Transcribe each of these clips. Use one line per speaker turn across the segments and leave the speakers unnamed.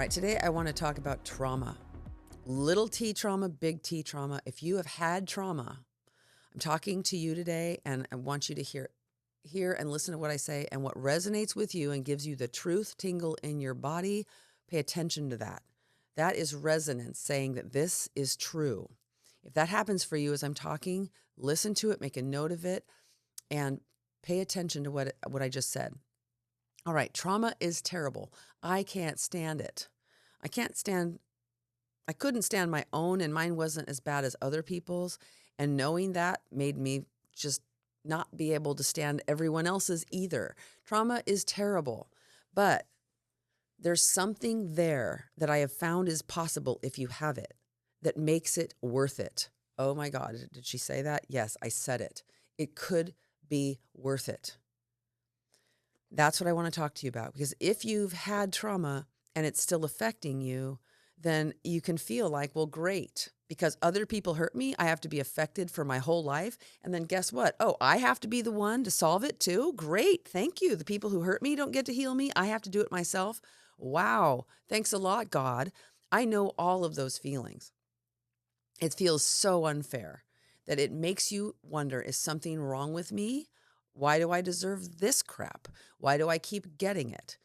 right, today I want to talk about trauma. Little t trauma, big T trauma. If you have had trauma, I'm talking to you today and I want you to hear and listen to what I say, and what resonates with you and gives you the truth tingle in your body. Pay attention to that. That is resonance saying that this is true. If that happens for you as I'm talking, listen to it, make a note of it, and pay attention to what I just said. All right, trauma is terrible. I can't stand it. I couldn't stand my own, and mine wasn't as bad as other people's. And knowing that made me just not be able to stand everyone else's either. Trauma is terrible, but there's something there that I have found is possible if you have it that makes it worth it. Oh my God, did she say that? Yes, I said it. It could be worth it. That's what I want to talk to you about, because if you've had trauma and it's still affecting you, then you can feel like, well, great, because other people hurt me, I have to be affected for my whole life. And then guess what? Oh, I have to be the one to solve it too? Great, thank you. The people who hurt me don't get to heal me. I have to do it myself. Wow, thanks a lot, God. I know all of those feelings. It feels so unfair that it makes you wonder, is something wrong with me? Why do I deserve this crap? Why do I keep getting it?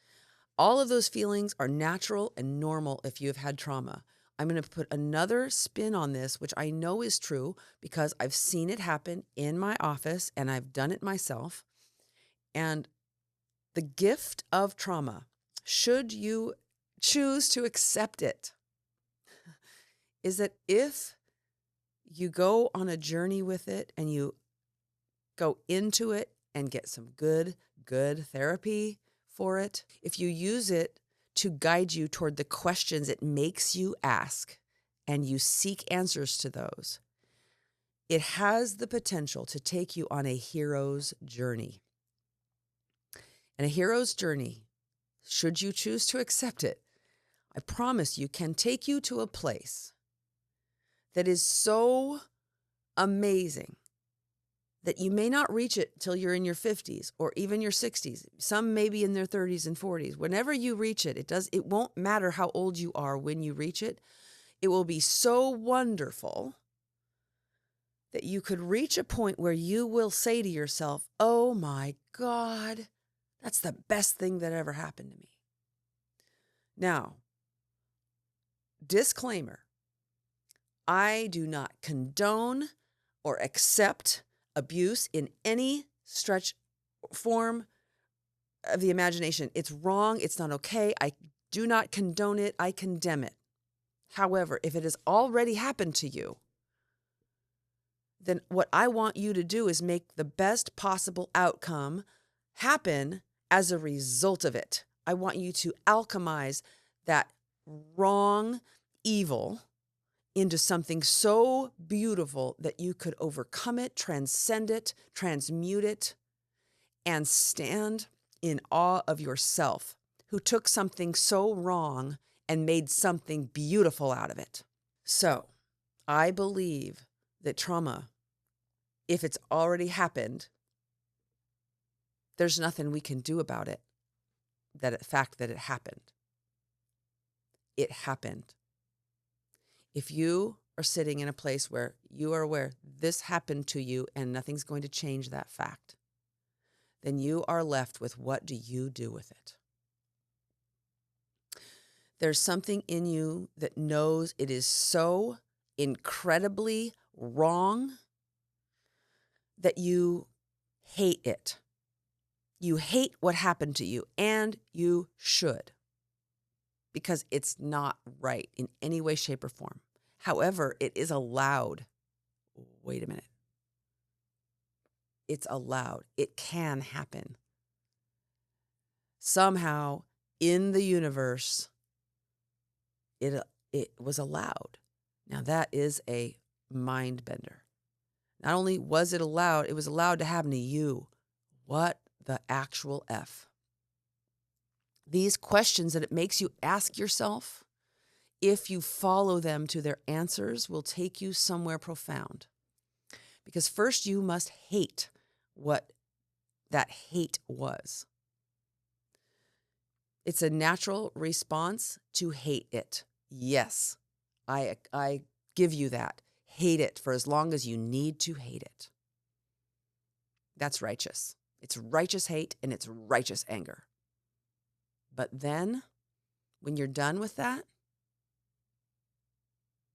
All of those feelings are natural and normal if you have had trauma. I'm going to put another spin on this, which I know is true because I've seen it happen in my office and I've done it myself. And the gift of trauma, should you choose to accept it, is that if you go on a journey with it and you go into it and get some good therapy for it, if you use it to guide you toward the questions it makes you ask and you seek answers to those, it has the potential to take you on a hero's journey. And a hero's journey, should you choose to accept it, I promise you, can take you to a place that is so amazing that you may not reach it till you're in your 50s or even your 60s. Some may be in their 30s and 40s. Whenever you reach it, it won't matter how old you are when you reach it. It will be so wonderful that you could reach a point where you will say to yourself, oh my God, that's the best thing that ever happened to me. Now, disclaimer, I do not condone or accept abuse in any stretch form of the imagination. It's wrong. It's not okay. I do not condone it. I condemn it. However, if it has already happened to you, then what I want you to do is make the best possible outcome happen as a result of it. I want you to alchemize that wrong evil into something so beautiful that you could overcome it, transcend it, transmute it, and stand in awe of yourself, who took something so wrong and made something beautiful out of it. So, I believe that trauma, if it's already happened, there's nothing we can do about it. The fact that it happened. It happened. If you are sitting in a place where you are aware this happened to you and nothing's going to change that fact, then you are left with, what do you do with it? There's something in you that knows it is so incredibly wrong that you hate it. You hate what happened to you, and you should, because it's not right in any way, shape, or form. However, it is allowed. Wait a minute. It's allowed. It can happen. Somehow in the universe, it was allowed. Now that is a mind bender. Not only was it allowed, it was allowed to happen to you. What the actual F? These questions that it makes you ask yourself, if you follow them to their answers, will take you somewhere profound. Because first you must hate what that hate was. It's a natural response to hate it. Yes, I give you that. Hate it for as long as you need to hate it. That's righteous. It's righteous hate and it's righteous anger. But then, when you're done with that,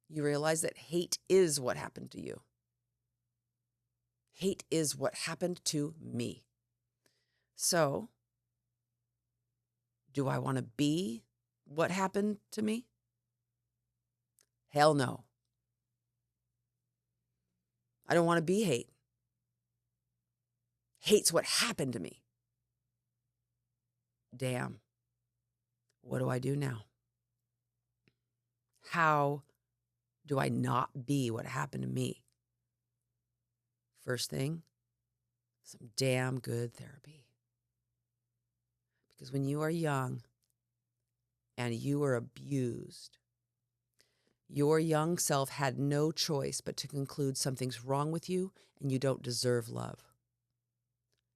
you realize that hate is what happened to you. Hate is what happened to me. So, do I want to be what happened to me? Hell no. I don't want to be hate. Hate's what happened to me. Damn. What do I do now? How do I not be what happened to me? First thing, some damn good therapy. Because when you are young and you were abused, your young self had no choice but to conclude something's wrong with you and you don't deserve love.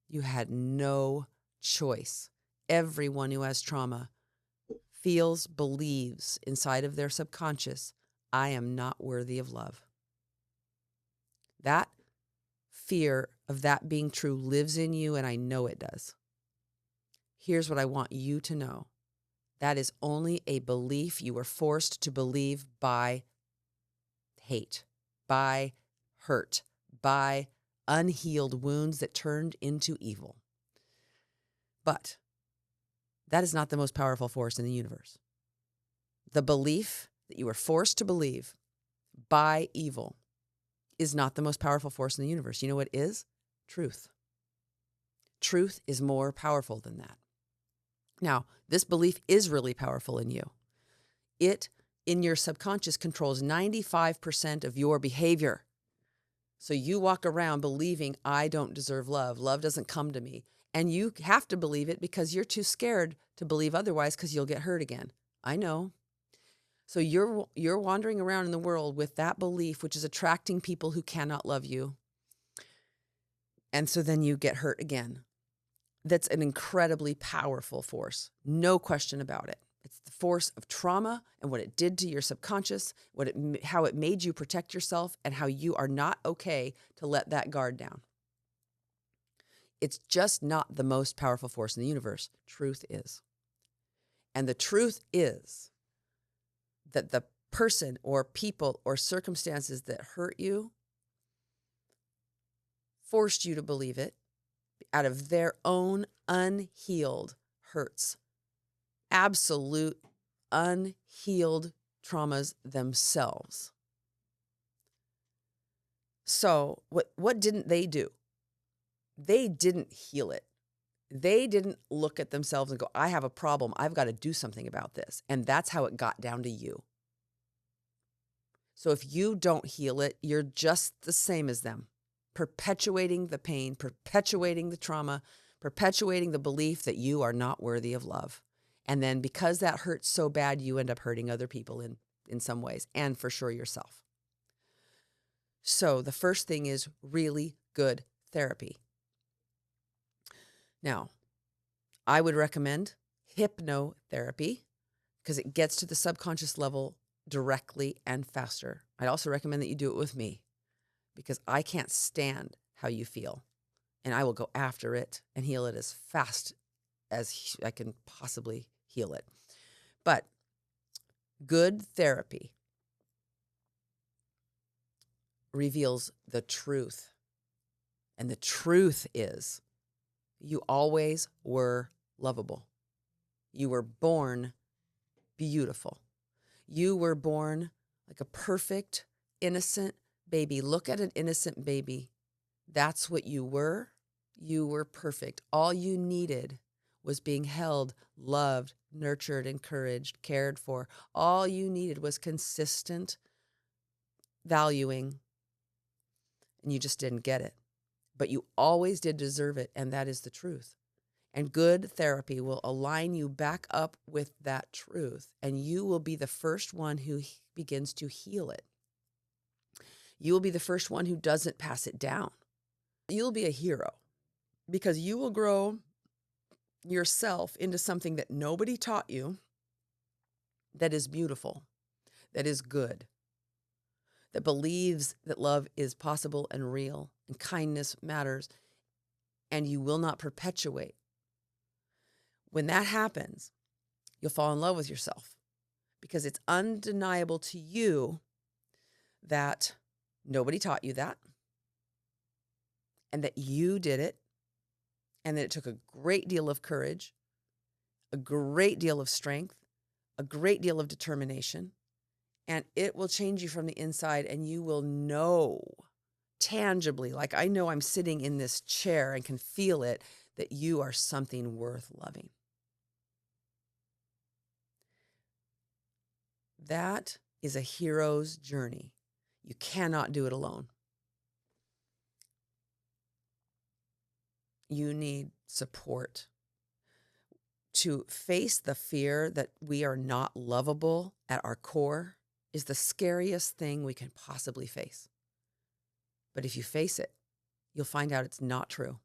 You had no choice. Everyone who has trauma feels, believes inside of their subconscious, I am not worthy of love. That fear of that being true lives in you, and I know it does. Here's what I want you to know. That is only a belief you were forced to believe by hate, by hurt, by unhealed wounds that turned into evil. But that is not the most powerful force in the universe. The belief that you were forced to believe by evil is not the most powerful force in the universe. You know what is? Truth. Truth is more powerful than that. Now, this belief is really powerful in you. It, in your subconscious, controls 95% of your behavior. So you walk around believing, I don't deserve love. Love doesn't come to me. And you have to believe it because you're too scared to believe otherwise because you'll get hurt again. I know. So you're wandering around in the world with that belief, which is attracting people who cannot love you. And so then you get hurt again. That's an incredibly powerful force. No question about it. It's the force of trauma and what it did to your subconscious, how it made you protect yourself, and how you are not okay to let that guard down. It's just not the most powerful force in the universe. Truth is. And the truth is that the person or people or circumstances that hurt you forced you to believe it out of their own unhealed hurts. Absolute unhealed traumas themselves. So what didn't they do? They didn't heal it. They didn't look at themselves and go, I have a problem. I've got to do something about this. And that's how it got down to you. So if you don't heal it, you're just the same as them, perpetuating the pain, perpetuating the trauma, perpetuating the belief that you are not worthy of love. And then because that hurts so bad, you end up hurting other people in some ways, and for sure yourself. So the first thing is really good therapy. Now, I would recommend hypnotherapy because it gets to the subconscious level directly and faster. I'd also recommend that you do it with me because I can't stand how you feel, and I will go after it and heal it as fast as I can possibly heal it. But good therapy reveals the truth. And the truth is you always were lovable. You were born beautiful. You were born like a perfect, innocent baby. Look at an innocent baby. That's what you were. You were perfect. All you needed was being held, loved, nurtured, encouraged, cared for. All you needed was consistent valuing, and you just didn't get it. But you always did deserve it, and that is the truth. And good therapy will align you back up with that truth, and you will be the first one who begins to heal it. You will be the first one who doesn't pass it down. You'll be a hero because you will grow yourself into something that nobody taught you, that is beautiful, that is good, that believes that love is possible and real and kindness matters, and you will not perpetuate. When that happens, you'll fall in love with yourself because it's undeniable to you that nobody taught you that, and that you did it, and that it took a great deal of courage, a great deal of strength, a great deal of determination, and it will change you from the inside, and you will know tangibly, like I know I'm sitting in this chair and can feel it, that you are something worth loving. That is a hero's journey. You cannot do it alone. You need support to face the fear that we are not lovable at our core is the scariest thing we can possibly face. But if you face it, you'll find out it's not true.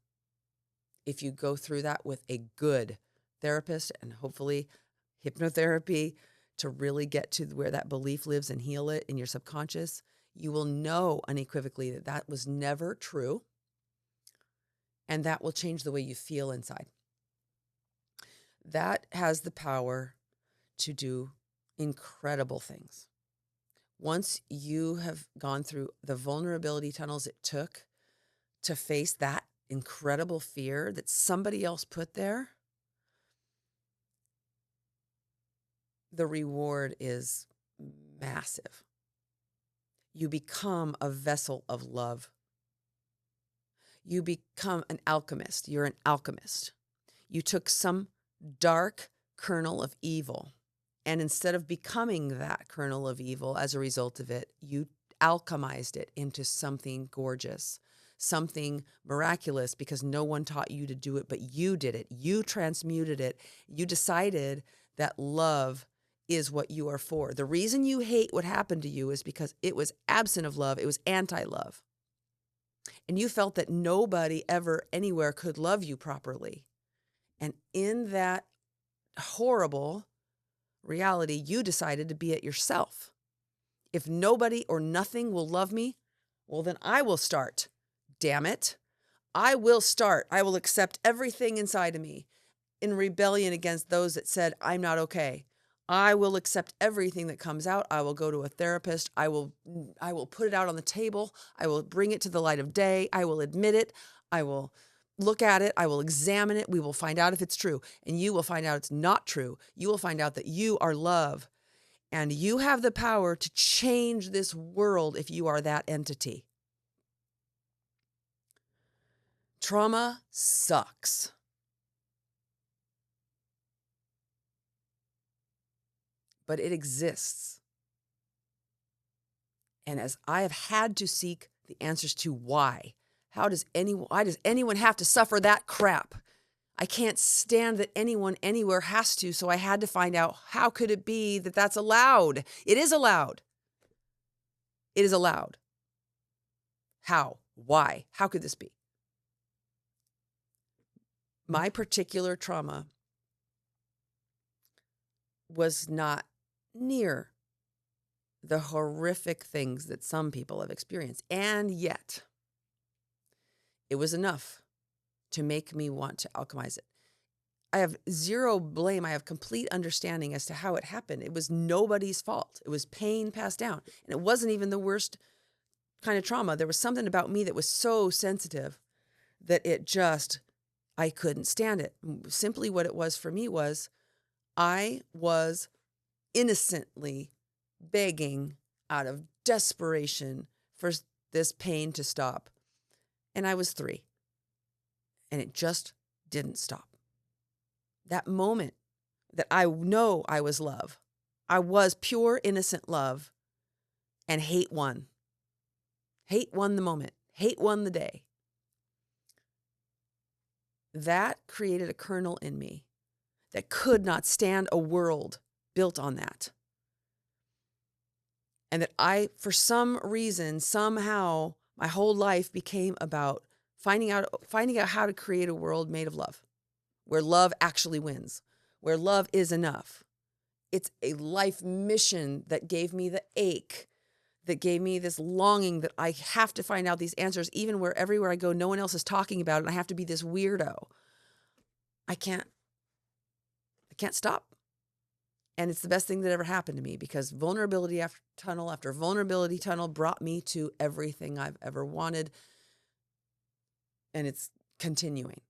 If you go through that with a good therapist and hopefully hypnotherapy to really get to where that belief lives and heal it in your subconscious, you will know unequivocally that that was never true. And that will change the way you feel inside. That has the power to do incredible things. Once you have gone through the vulnerability tunnels it took to face that incredible fear that somebody else put there, the reward is massive. You become a vessel of love. You become an alchemist. You're an alchemist. You took some dark kernel of evil, and instead of becoming that kernel of evil as a result of it, you alchemized it into something gorgeous, something miraculous, because no one taught you to do it, but you did it. You transmuted it. You decided that love is what you are for. The reason you hate what happened to you is because it was absent of love. It was anti-love. And you felt that nobody ever anywhere could love you properly. And in that horrible reality, you decided to be it yourself. If nobody or nothing will love me, well, then I will start. Damn it. I will start. I will accept everything inside of me in rebellion against those that said, I'm not okay. I will accept everything that comes out. I will go to a therapist. I will put it out on the table. I will bring it to the light of day. I will admit it. I will look at it. I will examine it. We will find out if it's true. And you will find out it's not true. You will find out that you are love. And you have the power to change this world if you are that entity. Trauma sucks. But it exists. And as I have had to seek the answers to why does anyone have to suffer that crap? I can't stand that anyone anywhere has to, so I had to find out, how could it be that that's allowed? It is allowed. It is allowed. How? Why? How could this be? My particular trauma was not near the horrific things that some people have experienced. And yet, it was enough to make me want to alchemize it. I have zero blame. I have complete understanding as to how it happened. It was nobody's fault. It was pain passed down. And it wasn't even the worst kind of trauma. There was something about me that was so sensitive that I couldn't stand it. Simply what it was for me was I was innocently begging out of desperation for this pain to stop. And I was 3. And it just didn't stop. That moment that I know I was love, I was pure, innocent love, and hate won. Hate won the moment. Hate won the day. That created a kernel in me that could not stand a world built on that. And that for some reason, somehow, my whole life became about finding out how to create a world made of love, where love actually wins, where love is enough. It's a life mission that gave me the ache, that gave me this longing that I have to find out these answers, even where everywhere I go, no one else is talking about it, and I have to be this weirdo. I can't stop. And it's the best thing that ever happened to me, because vulnerability after vulnerability tunnel brought me to everything I've ever wanted. And it's continuing.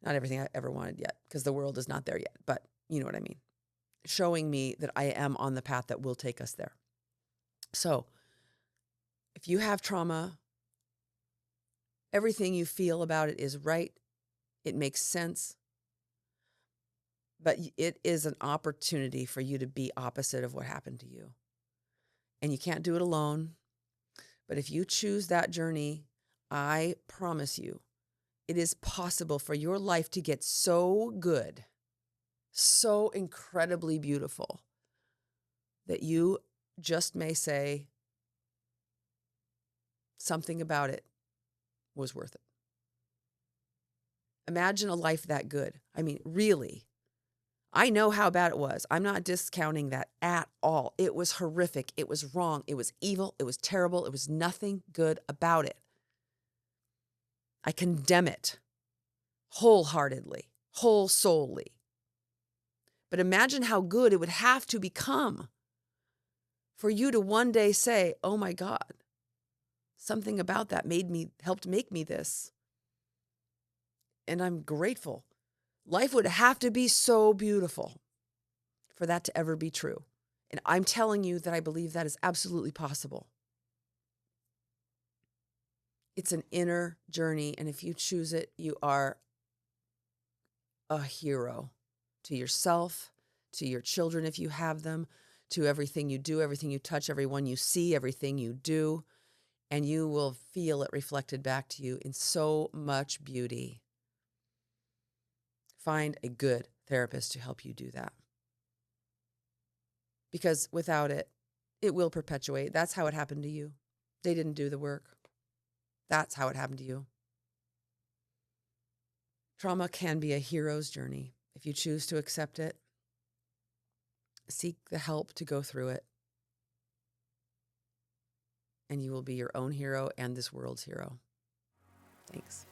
Not everything I ever wanted yet, because the world is not there yet, but you know what I mean. Showing me that I am on the path that will take us there. So if you have trauma, everything you feel about it is right. It makes sense. But it is an opportunity for you to be opposite of what happened to you. And you can't do it alone. But if you choose that journey, I promise you, it is possible for your life to get so good, so incredibly beautiful, that you just may say something about it was worth it. Imagine a life that good. I mean, really. I know how bad it was. I'm not discounting that at all. It was horrific. It was wrong. It was evil. It was terrible. It was nothing good about it. I condemn it wholeheartedly, whole soully. But imagine how good it would have to become for you to one day say, oh my God, something about that helped make me this. And I'm grateful. Life would have to be so beautiful for that to ever be true. And I'm telling you that I believe that is absolutely possible. It's an inner journey. And if you choose it, you are a hero to yourself, to your children if you have them, to everything you do, everything you touch, everyone you see, everything you do. And you will feel it reflected back to you in so much beauty. Find a good therapist to help you do that. Because without it, it will perpetuate. That's how it happened to you. They didn't do the work. That's how it happened to you. Trauma can be a hero's journey. If you choose to accept it, seek the help to go through it, and you will be your own hero and this world's hero. Thanks.